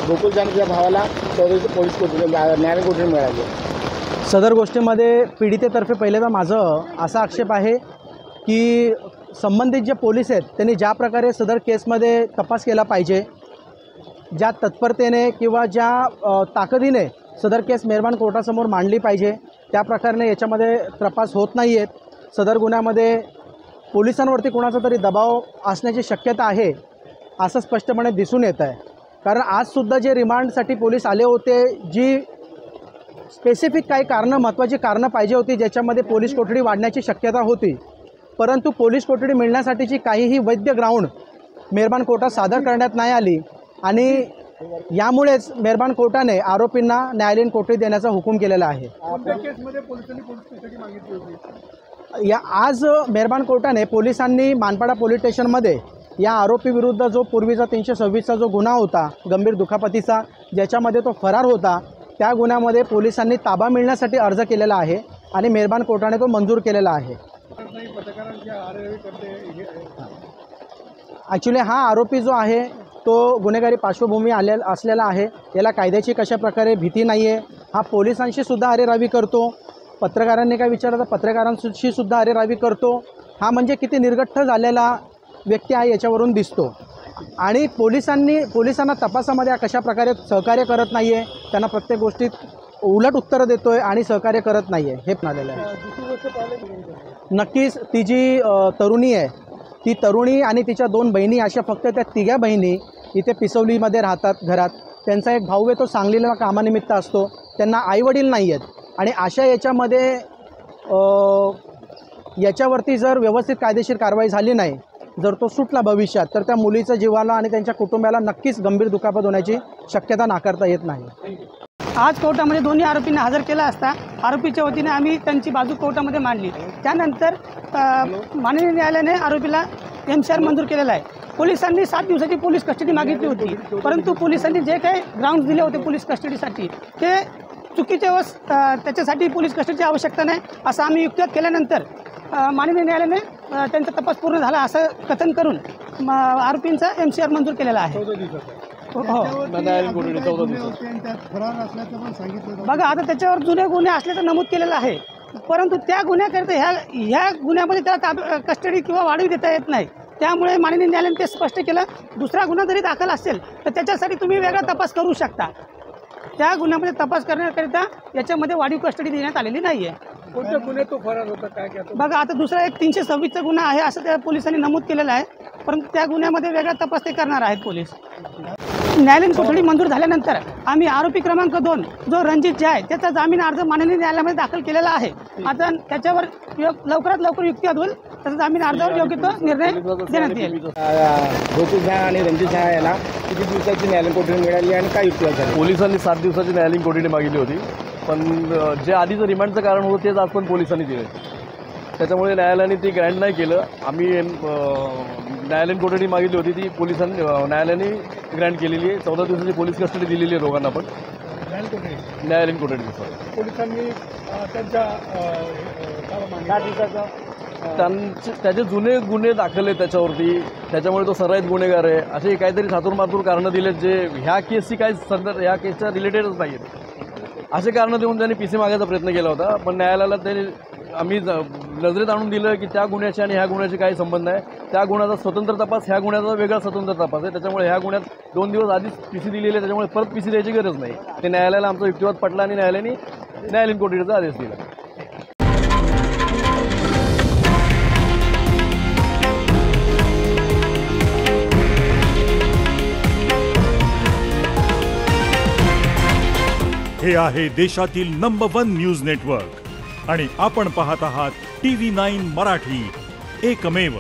गोकुळ जानच्या भावाला पोलीस न्यायालयीन कोठडी मिळाली। सदर गोष्टीमध्ये पीडितेतर्फे पहिल्यांदा माझं असा आक्षेप आहे की संबंधित जे पोलीस आहेत त्यांनी ज्या प्रकारे सदर केसमध्ये तपास केला पाहिजे, ज्या तत्परतेने किंवा ज्या ताकदीने सदर केस मेहरबान कोर्टासमोर मांडली पाहिजे त्या प्रकारे याच्यामध्ये तपास होत नाही आहेत। सदर गुन्ह्यामध्ये पोलिसांवरती कोणाचा तरी दबाव असण्याची शक्यता आहे असं स्पष्टपणे दिसून येत आहे। कारण आजसुद्धा जे रिमांडसाठी पोलीस आले होते, जी स्पेसिफिक काही कारणं, महत्त्वाची कारणं पाहिजे होती ज्याच्यामध्ये पोलीस कोठडी वाढण्याची शक्यता होती, परंतु पोलीस कोठडी मिळण्यासाठीची काहीही वैध ग्राउंड मेहरबान कोर्टात सादर करण्यात नाही आली आणि यामुळेच मेहरबान कोर्टाने आरोपींना न्यायालयीन कोठडी देण्याचा हुकूम केलेला आहे। या आज मेहरबान कोर्टाने पोलिसांनी मानपाडा पोलीस स्टेशनमध्ये या आरोपीविरुद्ध जो पूर्वीचा 326चा जो गुन्हा होता गंभीर दुखापतीचा, ज्याच्यामध्ये तो फरार होता, त्या गुन्ह्यामध्ये पोलिसांनी ताबा मिळण्यासाठी अर्ज केलेला आहे आणि मेहरबान कोर्टाने तो मंजूर केलेला आहे। ॲक्च्युली हा आरोपी जो आहे तो गुन्हेगारी पार्श्वभूमी असलेला आहे, याला कायद्याची कशा प्रकारे भीती नाही आहे। हा पोलिसांशी सुद्धा अरेरावी करतो, पत्रकारांनी काय विचारलं तर पत्रकारांशी सुद्धा अरेरावी करतो। हा म्हणजे किती निर्गठ्ठ झालेला व्यक्ती आहे याच्यावरून दिसतो आणि पोलिसांना तपासामध्ये कशा प्रकारे सहकार्य करत नाही आहे, त्यांना प्रत्येक गोष्टीत उलट उत्तरं देतो आहे आणि सहकार्य करत नाही आहे, हे म्हणालेलं आहे। नक्कीच ती जी तरुणी आहे, ती तरुणी आणि तिच्या 2 बहिणी, अशा फक्त त्या 3 बहिणी इथे पिसवलीमध्ये राहतात घरात। त्यांचा एक भाऊ आहे, तो सांगलीला कामानिमित्त असतो, त्यांना आईवडील नाही आहेत आणि अशा याच्यावरती जर व्यवस्थित कायदेशीर कारवाई झाली नाही, जर तो सुटला भविष्यात, तर त्या मुलीच्या जीवाला आणि त्यांच्या कुटुंबाला नक्कीच गंभीर दुखापत होण्याची शक्यता नाकारता येत नाही। आज कोर्टामध्ये दोन्ही आरोपींना हजर केला असता आरोपीच्या वतीने आम्ही त्यांची बाजू कोर्टामध्ये मांडली। त्यानंतर माननीय न्यायालयाने आरोपीला MCR मंजूर केलेला आहे। पोलिसांनी 7 दिवसाची पोलीस कस्टडी मागितली होती, परंतु पोलिसांनी जे काही ग्राउंड्स दिले होते पोलीस कस्टडीसाठी ते चुकीचे व त्याच्यासाठी पोलीस कस्टडीची आवश्यकता नाही असं आम्ही युक्तिवाद केल्यानंतर माननीय न्यायालयाने त्यांचा तपास पूर्ण झाला असं कथन करून आरोपींचा MCR मंजूर केलेला आहे। बघा, आता त्याच्यावर जुने गुन्हे असल्याचं नमूद केलेलं आहे, परंतु त्या गुन्ह्याकरिता ह्या गुन्ह्यामध्ये त्याला कस्टडी किंवा वाढीव देता येत नाही। त्यामुळे माननीय न्यायालयाने ते स्पष्ट केलं, दुसरा गुन्हा जरी दाखल असेल तर त्याच्यासाठी तुम्ही वेगळा तपास करू शकता। त्या गुन्ह्यामध्ये तपास करण्याकरिता याच्यामध्ये वाढीव कस्टडी देण्यात आलेली नाही आहे। कोणत्या गुन्ह्यात तो फरार होता काय? बघा, आता दुसरा एक 326चा गुन्हा आहे असं त्या पोलिसांनी नमूद केलेलं आहे, परंतु त्या गुन्ह्यामध्ये वेगळा तपास ते करणार आहेत पोलीस। न्यायालयीन कोठडी मंजूर झाल्यानंतर आम्ही आरोपी क्रमांक 2 जो रणजित झा आहे त्याचा जामीन अर्ज माननीय न्यायालयामध्ये दाखल केलेला आहे। आता त्याच्यावर लवकरात लवकर युक्तिवाद होईल, त्याचा जामीन अर्जावर योग्य तो निर्णय देण्यात येईल। गोकुळ झा आणि रणजित झा याला किती दिवसाची न्यायालयीन कोठडी मिळाली आणि काय युक्तिवाद झाली? पोलिसांनी 7 दिवसाची न्यायालयीन कोठडी मागितली होती, पण जे आधीचं रिमांडचं कारण होतं तेच आज पण पोलिसांनी दिले, त्याच्यामुळे न्यायालयाने ती ग्रँट नाही केलं। आम्ही न्यायालयीन कोठडी मागितली होती, ती न्यायालयाने ग्रँट केलेली आहे। 14 दिवसाची पोलीस कस्टडी दिलेली आहे दोघांना पण न्यायालयीन कोठडी। पोलिसांनी त्याचे जुने गुन्हे दाखल आहेत त्याच्यावरती, त्याच्यामुळे तो सराईत गुन्हेगार आहे असे काहीतरी थातूरमातूर कारणं दिलेत जे ह्या केसची काही ह्या केसच्या रिलेटेडच नाही आहेत। असे कारणं देऊन त्यांनी PC मागायचा प्रयत्न केला होता, पण न्यायालयाला त्यांनी आम्ही नजरेत आणून दिलं की त्या गुन्ह्याशी आणि ह्या गुन्ह्याशी काही संबंध नाही। त्या गुन्ह्याचा स्वतंत्र तपास, ह्या गुन्ह्याचा वेगळा स्वतंत्र तपास आहे, त्याच्यामुळे ह्या गुन्ह्यात 2 दिवस आधीच PC दिलेली आहे, त्याच्यामुळे परत PC द्यायची गरज नाही। ते न्यायालयाला आमचा युक्तिवाद पटला आणि न्यायालयाने न्यायालयीन कोठडीचा आदेश दिला। हे आहे देशातील नंबर 1 न्यूज नेटवर्क आणि आपण पाहत आहात TV9 मराठी, एकमेव।